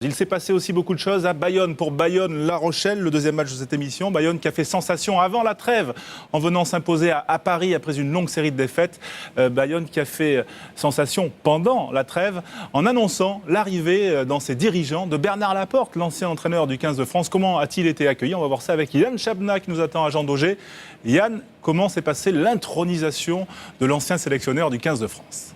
Il s'est passé aussi beaucoup de choses à Bayonne. Pour Bayonne-La Rochelle, le deuxième match de cette émission. Bayonne qui a fait sensation avant la trêve en venant s'imposer à Paris après une longue série de défaites. Bayonne qui a fait sensation pendant la trêve en annonçant l'arrivée dans ses dirigeants de Bernard Laporte, l'ancien entraîneur du 15 de France. Comment a-t-il été accueilli? On va voir ça avec Yann Chabna qui nous attend à Jean Daugé. Yann, comment s'est passée l'intronisation de l'ancien sélectionneur du 15 de France?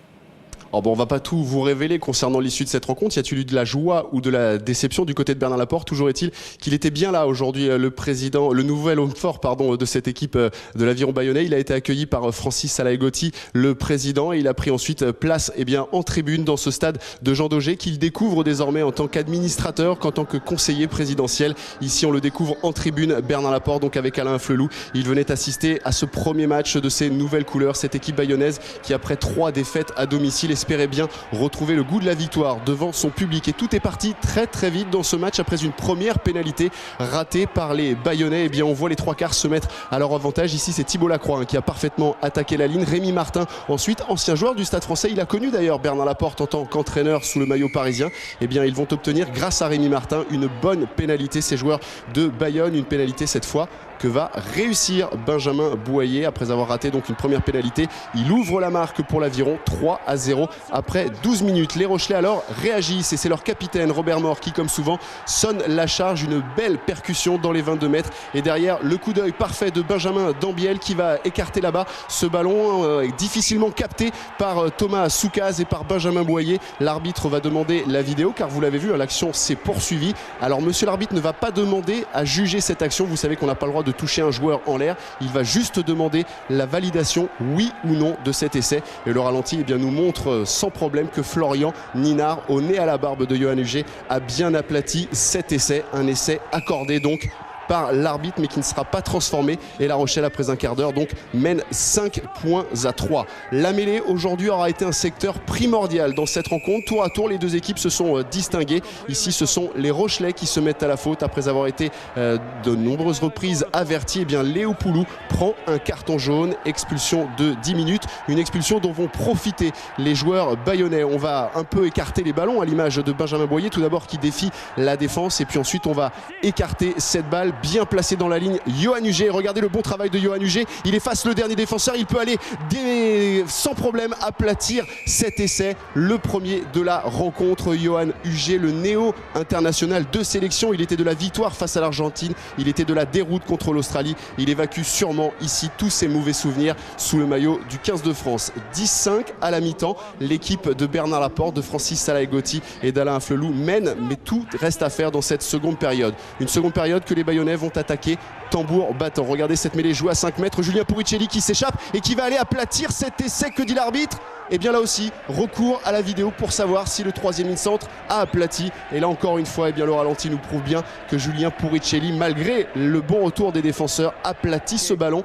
Oh bon, on va pas tout vous révéler concernant l'issue de cette rencontre. Y a-t-il eu de la joie ou de la déception du côté de Bernard Laporte? Toujours est-il qu'il était bien là aujourd'hui, le nouvel homme fort de cette équipe de l'Aviron Bayonnais. Il a été accueilli par Francis Salaïgotti, le président, et il a pris ensuite place en tribune dans ce stade de Jean Daugé qu'il découvre désormais en tant qu'administrateur, qu'en tant que conseiller présidentiel. Ici, on le découvre en tribune, Bernard Laporte, donc avec Alain Flelou. Il venait assister à ce premier match de ces nouvelles couleurs, cette équipe bayonnaise qui, après 3 défaites à domicile, espérait bien retrouver le goût de la victoire devant son public. Et tout est parti très très vite dans ce match après une première pénalité ratée par les Bayonnais. On voit les 3/4 se mettre à leur avantage. Ici, c'est Thibaut Lacroix qui a parfaitement attaqué la ligne. Rémi Martin, ensuite, ancien joueur du Stade Français. Il a connu d'ailleurs Bernard Laporte en tant qu'entraîneur sous le maillot parisien. Ils vont obtenir, grâce à Rémi Martin, une bonne pénalité. Ces joueurs de Bayonne, une pénalité cette fois que va réussir Benjamin Boyer après avoir raté donc une première pénalité. Il ouvre la marque pour l'Aviron, 3-0 après 12 minutes. Les Rochelais alors réagissent et c'est leur capitaine Robert Mort qui, comme souvent, sonne la charge. Une belle percussion dans les 22 mètres et derrière le coup d'œil parfait de Benjamin Dambiel qui va écarter là-bas ce ballon difficilement capté par Thomas Soukaz et par Benjamin Boyer. L'arbitre va demander la vidéo car vous l'avez vu, l'action s'est poursuivie. Alors monsieur l'arbitre ne va pas demander à juger cette action. Vous savez qu'on n'a pas le droit de toucher un joueur en l'air. Il va juste demander la validation, oui ou non, de cet essai. Et le ralenti nous montre sans problème que Florian Ninard, au nez à la barbe de Yoann Huget, a bien aplati cet essai. Un essai accordé donc par l'arbitre mais qui ne sera pas transformé, et La Rochelle après un quart d'heure donc mène 5-3. La mêlée aujourd'hui aura été un secteur primordial dans cette rencontre. Tour à tour, les deux équipes se sont distinguées. Ici, ce sont les Rochelais qui se mettent à la faute après avoir été de nombreuses reprises avertis. Léo Poulou prend un carton jaune, expulsion de 10 minutes, une expulsion dont vont profiter les joueurs bayonnais. On va un peu écarter les ballons à l'image de Benjamin Boyer, tout d'abord qui défie la défense, et puis ensuite on va écarter cette balle bien placé dans la ligne. Yoann Huget, regardez le bon travail de Yoann Huget, il efface le dernier défenseur, il peut aller sans problème aplatir cet essai, le premier de la rencontre. Yoann Huget, le néo-international de sélection, il était de la victoire face à l'Argentine, il était de la déroute contre l'Australie, il évacue sûrement ici tous ses mauvais souvenirs sous le maillot du 15 de France. 10-5 à la mi-temps, l'équipe de Bernard Laporte, de Francis Salaïgotti et d'Alain Flelou mène, mais tout reste à faire dans cette seconde période. Une seconde période que les Bayonnais vont attaquer tambour battant. Regardez cette mêlée jouée à 5 mètres. Julien Puricelli qui s'échappe et qui va aller aplatir cet essai. Que dit l'arbitre? Là aussi, recours à la vidéo pour savoir si le troisième in-centre a aplati. Et là encore une fois, le ralenti nous prouve bien que Julien Puricelli, malgré le bon retour des défenseurs, aplatit ce ballon.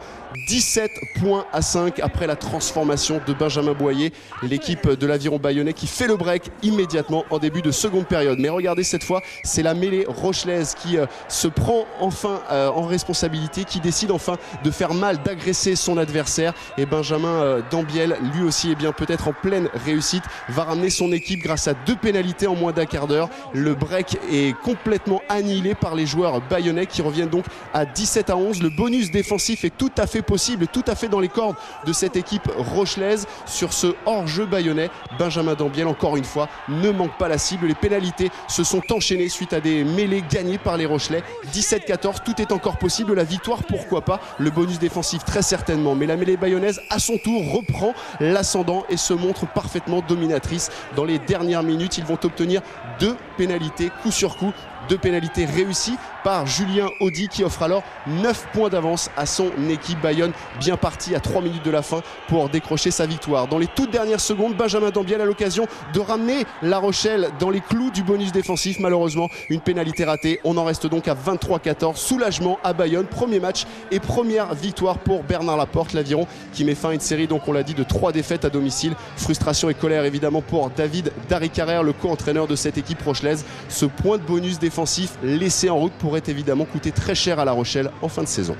17-5 après la transformation de Benjamin Boyer. L'équipe de l'Aviron Bayonnais qui fait le break immédiatement en début de seconde période. Mais regardez cette fois, c'est la mêlée rochelaise qui se prend enfin en responsabilité, qui décide enfin de faire mal, d'agresser son adversaire. Et Benjamin Dambiel, lui aussi, peut-être en pleine réussite, va ramener son équipe grâce à 2 pénalités en moins d'un quart d'heure. Le break est complètement annihilé par les joueurs bayonnais qui reviennent donc à 17-11. Le bonus défensif est tout à fait possible, tout à fait dans les cordes de cette équipe rochelaise. Sur ce hors-jeu bayonnais, Benjamin Dambiel, encore une fois, ne manque pas la cible. Les pénalités se sont enchaînées suite à des mêlées gagnées par les Rochelais. 17-14, tout est encore possible. La victoire, pourquoi pas. Le bonus défensif, très certainement. Mais la mêlée bayonnaise, à son tour, reprend l'ascendant et se montre parfaitement dominatrice. Dans les dernières minutes, ils vont obtenir 2 pénalités coup sur coup. 2 pénalités réussies par Julien Audy qui offre alors 9 points d'avance à son équipe. Bayonne bien parti à 3 minutes de la fin pour décrocher sa victoire. Dans les toutes dernières secondes, Benjamin Dambiel a l'occasion de ramener La Rochelle dans les clous du bonus défensif. Malheureusement, une pénalité ratée. On en reste donc à 23-14. Soulagement à Bayonne. Premier match et première victoire pour Bernard Laporte, l'Aviron qui met fin à une série, donc on l'a dit, de 3 défaites à domicile. Frustration et colère évidemment pour David Darricarrère, le co-entraîneur de cette équipe rochelaise. Ce point de bonus défensif laissé en route pourrait évidemment coûter très cher à La Rochelle en fin de saison.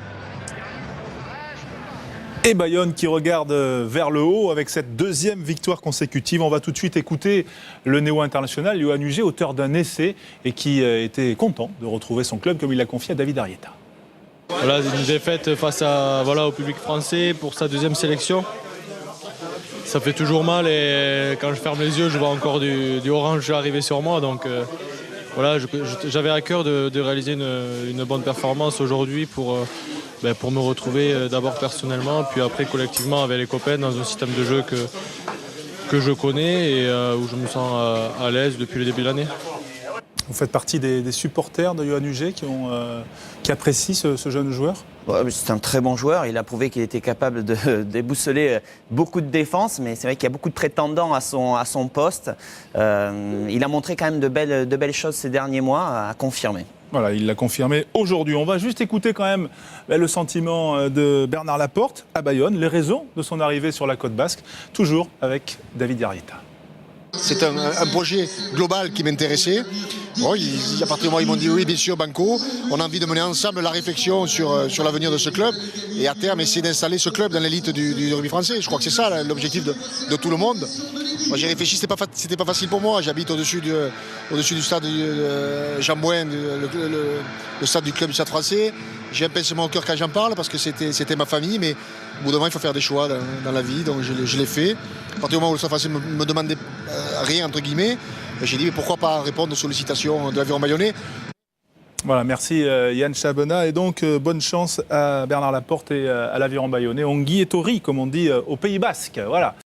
Et Bayonne qui regarde vers le haut avec cette deuxième victoire consécutive. On va tout de suite écouter le néo-international Yoann Huget, auteur d'un essai et qui était content de retrouver son club comme il l'a confié à David Arrieta. Voilà, une défaite face au public français pour sa deuxième sélection. Ça fait toujours mal et quand je ferme les yeux, je vois encore du orange arriver sur moi. Donc j'avais à cœur de réaliser une bonne performance aujourd'hui pour me retrouver d'abord personnellement, puis après collectivement avec les copains dans un système de jeu que je connais et où je me sens à l'aise depuis le début de l'année. Vous faites partie des supporters de Yoann Huget qui apprécient ce jeune joueur? Ouais, c'est un très bon joueur. Il a prouvé qu'il était capable de déboussoler beaucoup de défense, mais c'est vrai qu'il y a beaucoup de prétendants à son poste. Il a montré quand même de belles choses ces derniers mois, à confirmer. Voilà, il l'a confirmé aujourd'hui. On va juste écouter quand même le sentiment de Bernard Laporte à Bayonne, les raisons de son arrivée sur la côte basque, toujours avec David Arrieta. C'est un projet global qui m'intéressait. Bon, à partir du moment où ils m'ont dit oui, bien sûr, Banco, on a envie de mener ensemble la réflexion sur l'avenir de ce club et à terme essayer d'installer ce club dans l'élite du rugby français. Je crois que c'est ça l'objectif de tout le monde. Moi j'ai réfléchi, c'était pas facile pour moi. J'habite au-dessus du stade Jean Bouin, le stade du club du Stade français. J'ai un pincement au cœur quand j'en parle parce que c'était ma famille, mais au bout d'un moment il faut faire des choix dans la vie, donc je l'ai fait. À partir du moment où le Stade français me demandait rien entre guillemets, j'ai dit mais pourquoi pas répondre aux sollicitations de l'Aviron Bayonnais. Voilà, merci Yann Chabena et donc bonne chance à Bernard Laporte et à l'Aviron Bayonnais. Ongui et Tori, comme on dit au Pays Basque. Voilà.